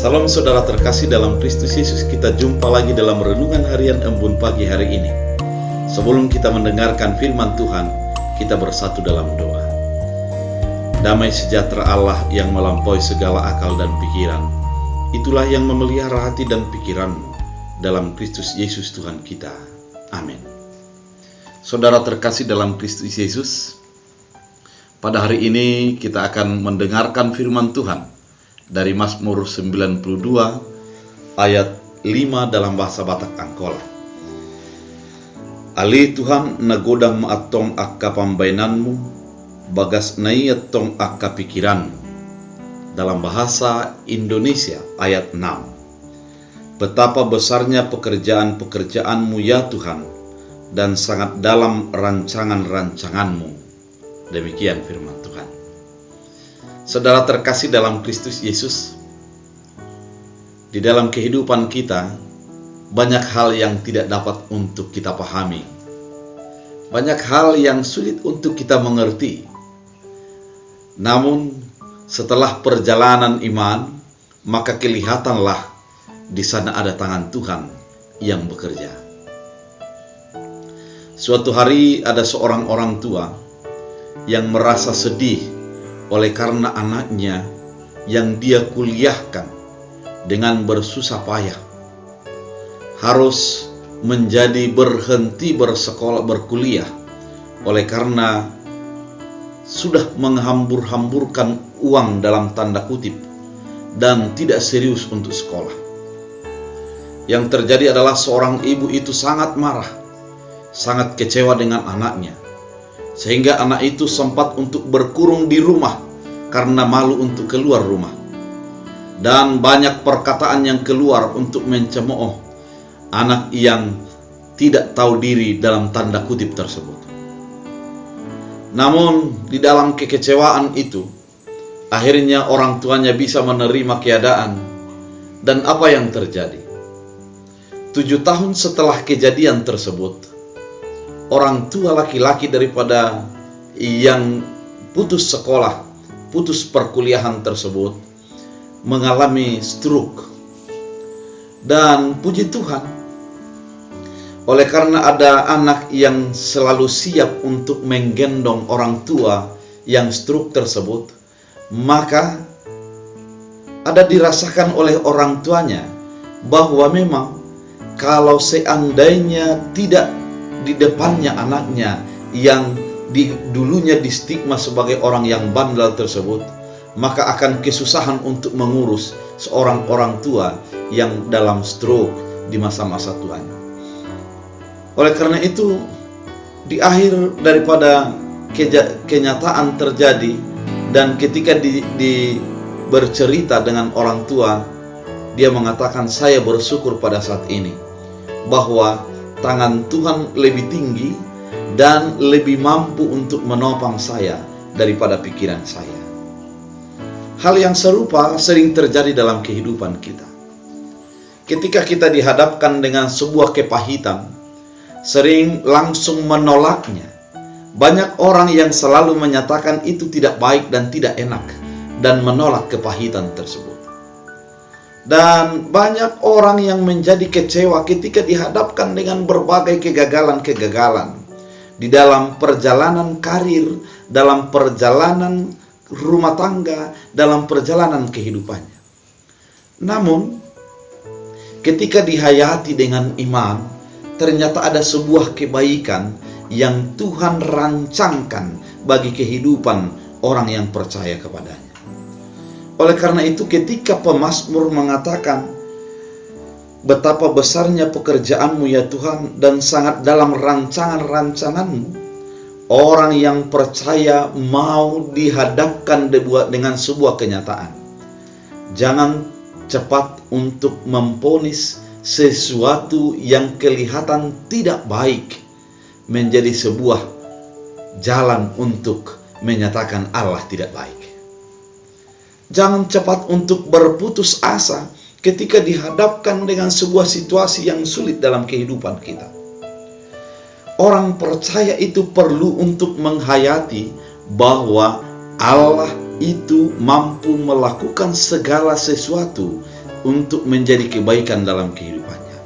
Salam saudara terkasih dalam Kristus Yesus, kita jumpa lagi dalam Renungan Harian Embun pagi hari ini. Sebelum kita mendengarkan firman Tuhan, kita bersatu dalam doa. Damai sejahtera Allah yang melampaui segala akal dan pikiran, itulah yang memelihara hati dan pikiranmu dalam Kristus Yesus Tuhan kita. Amin. Saudara terkasih dalam Kristus Yesus, pada hari ini kita akan mendengarkan firman Tuhan dari Mazmur 92 ayat 5 dalam bahasa Batak Angkola. Ali Tuhan nagodang maatong akka pambainanmu, bagas naiat tong akka pikiranmu. Dalam bahasa Indonesia ayat 6. Betapa besarnya pekerjaan-pekerjaanmu ya Tuhan, dan sangat dalam rancangan-rancanganmu. Demikian firman Tuhan. Saudara terkasih dalam Kristus Yesus, di dalam kehidupan kita banyak hal yang tidak dapat untuk kita pahami. Banyak hal yang sulit untuk kita mengerti. Namun setelah perjalanan iman, maka kelihatanlah di sana ada tangan Tuhan yang bekerja. Suatu hari ada seorang orang tua yang merasa sedih oleh karena anaknya yang dia kuliahkan dengan bersusah payah harus menjadi berhenti berkuliah oleh karena sudah menghambur-hamburkan uang dalam tanda kutip dan tidak serius untuk sekolah. Yang terjadi adalah seorang ibu itu sangat marah, sangat kecewa dengan anaknya, sehingga anak itu sempat untuk berkurung di rumah karena malu untuk keluar rumah. Dan banyak perkataan yang keluar untuk mencemooh anak yang tidak tahu diri dalam tanda kutip tersebut. Namun di dalam kekecewaan itu, akhirnya orang tuanya bisa menerima keadaan. Dan apa yang terjadi? 7 tahun setelah kejadian tersebut, orang tua laki-laki daripada yang putus sekolah, putus perkuliahan tersebut, mengalami stroke. Dan puji Tuhan, oleh karena ada anak yang selalu siap untuk menggendong orang tua yang stroke tersebut, maka ada dirasakan oleh orang tuanya bahwa memang kalau seandainya tidak di depannya anaknya yang dulunya distigma sebagai orang yang bandel tersebut, maka akan kesusahan untuk mengurus seorang orang tua yang dalam stroke di masa-masa tuanya. Oleh karena itu, di akhir daripada kenyataan terjadi, dan ketika bercerita dengan orang tua, dia mengatakan, saya bersyukur pada saat ini bahwa tangan Tuhan lebih tinggi dan lebih mampu untuk menopang saya daripada pikiran saya. Hal yang serupa sering terjadi dalam kehidupan kita. Ketika kita dihadapkan dengan sebuah kepahitan, sering langsung menolaknya. Banyak orang yang selalu menyatakan itu tidak baik dan tidak enak, dan menolak kepahitan tersebut. Dan banyak orang yang menjadi kecewa ketika dihadapkan dengan berbagai kegagalan-kegagalan di dalam perjalanan karir, dalam perjalanan rumah tangga, dalam perjalanan kehidupannya. Namun, ketika dihayati dengan iman, ternyata ada sebuah kebaikan yang Tuhan rancangkan bagi kehidupan orang yang percaya kepadanya. Oleh karena itu, ketika pemazmur mengatakan, betapa besarnya pekerjaanmu ya Tuhan, dan sangat dalam rancangan-rancanganmu, orang yang percaya mau dihadapkan dengan sebuah kenyataan. Jangan cepat untuk memvonis sesuatu yang kelihatan tidak baik menjadi sebuah jalan untuk menyatakan Allah tidak baik. Jangan cepat untuk berputus asa ketika dihadapkan dengan sebuah situasi yang sulit dalam kehidupan kita. Orang percaya itu perlu untuk menghayati bahwa Allah itu mampu melakukan segala sesuatu untuk menjadi kebaikan dalam kehidupannya.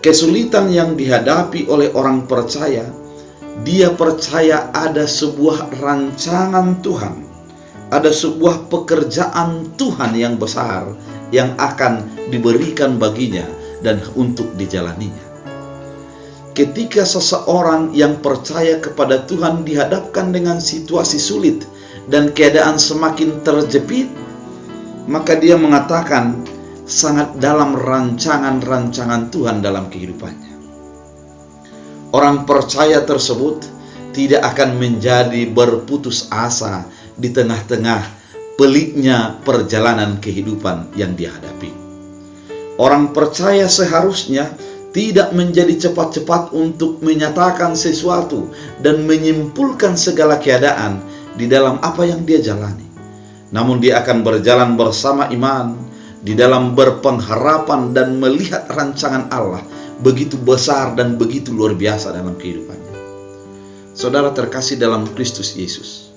Kesulitan yang dihadapi oleh orang percaya, dia percaya ada sebuah rancangan Tuhan, ada sebuah pekerjaan Tuhan yang besar yang akan diberikan baginya dan untuk dijalaninya. Ketika seseorang yang percaya kepada Tuhan dihadapkan dengan situasi sulit dan keadaan semakin terjepit, maka dia mengatakan sangat dalam rancangan-rancangan Tuhan dalam kehidupannya. Orang percaya tersebut tidak akan menjadi berputus asa di tengah-tengah peliknya perjalanan kehidupan yang dihadapi. Orang percaya seharusnya tidak menjadi cepat-cepat untuk menyatakan sesuatu dan menyimpulkan segala keadaan di dalam apa yang dia jalani. Namun dia akan berjalan bersama iman di dalam berpengharapan dan melihat rancangan Allah begitu besar dan begitu luar biasa dalam kehidupannya. Saudara terkasih dalam Kristus Yesus,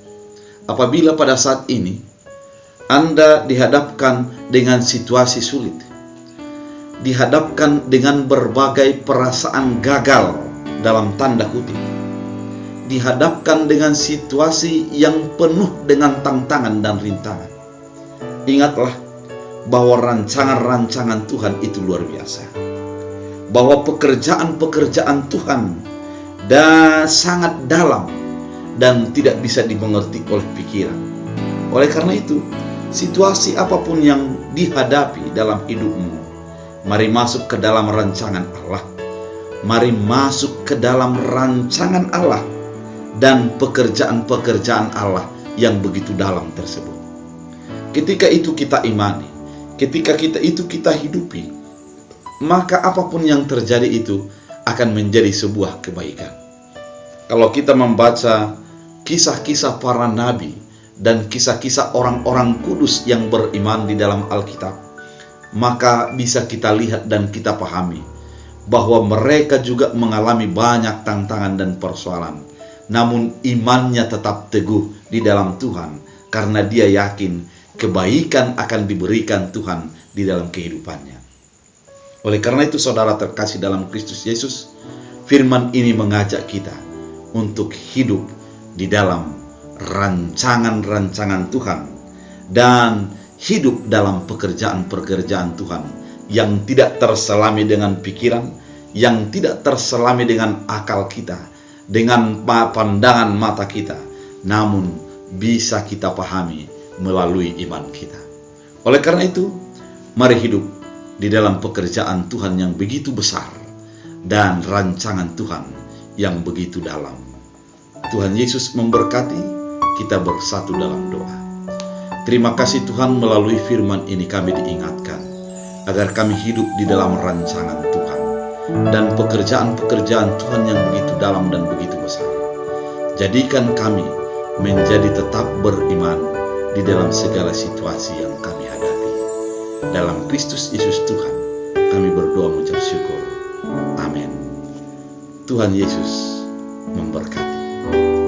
apabila pada saat ini Anda dihadapkan dengan situasi sulit, dihadapkan dengan berbagai perasaan gagal dalam tanda kutip, dihadapkan dengan situasi yang penuh dengan tantangan dan rintangan, ingatlah bahwa rancangan-rancangan Tuhan itu luar biasa, bahwa pekerjaan-pekerjaan Tuhan sangat dalam dan tidak bisa dimengerti oleh pikiran. Oleh karena itu, situasi apapun yang dihadapi dalam hidupmu, mari masuk ke dalam rancangan Allah. Mari masuk ke dalam rancangan Allah dan pekerjaan-pekerjaan Allah yang begitu dalam tersebut. Ketika itu kita imani, ketika kita hidupi, maka apapun yang terjadi itu akan menjadi sebuah kebaikan. Kalau kita membaca kisah-kisah para nabi dan kisah-kisah orang-orang kudus yang beriman di dalam Alkitab, maka bisa kita lihat dan kita pahami bahwa mereka juga mengalami banyak tantangan dan persoalan. Namun imannya tetap teguh di dalam Tuhan karena dia yakin kebaikan akan diberikan Tuhan di dalam kehidupannya. Oleh karena itu saudara terkasih dalam Kristus Yesus, firman ini mengajak kita untuk hidup di dalam rancangan-rancangan Tuhan dan hidup dalam pekerjaan-pekerjaan Tuhan yang tidak terselami dengan pikiran, yang tidak terselami dengan akal kita, dengan pandangan mata kita, namun bisa kita pahami melalui iman kita. Oleh karena itu, mari hidup di dalam pekerjaan Tuhan yang begitu besar dan rancangan Tuhan yang begitu dalam. Tuhan Yesus memberkati, kita bersatu dalam doa. Terima kasih Tuhan, melalui firman ini kami diingatkan agar kami hidup di dalam rancangan Tuhan dan pekerjaan-pekerjaan Tuhan yang begitu dalam dan begitu besar. Jadikan kami menjadi tetap beriman di dalam segala situasi yang kami hadapi. Dalam Kristus Yesus Tuhan, kami berdoa mengucap syukur. Amin. Tuhan Yesus memberkati.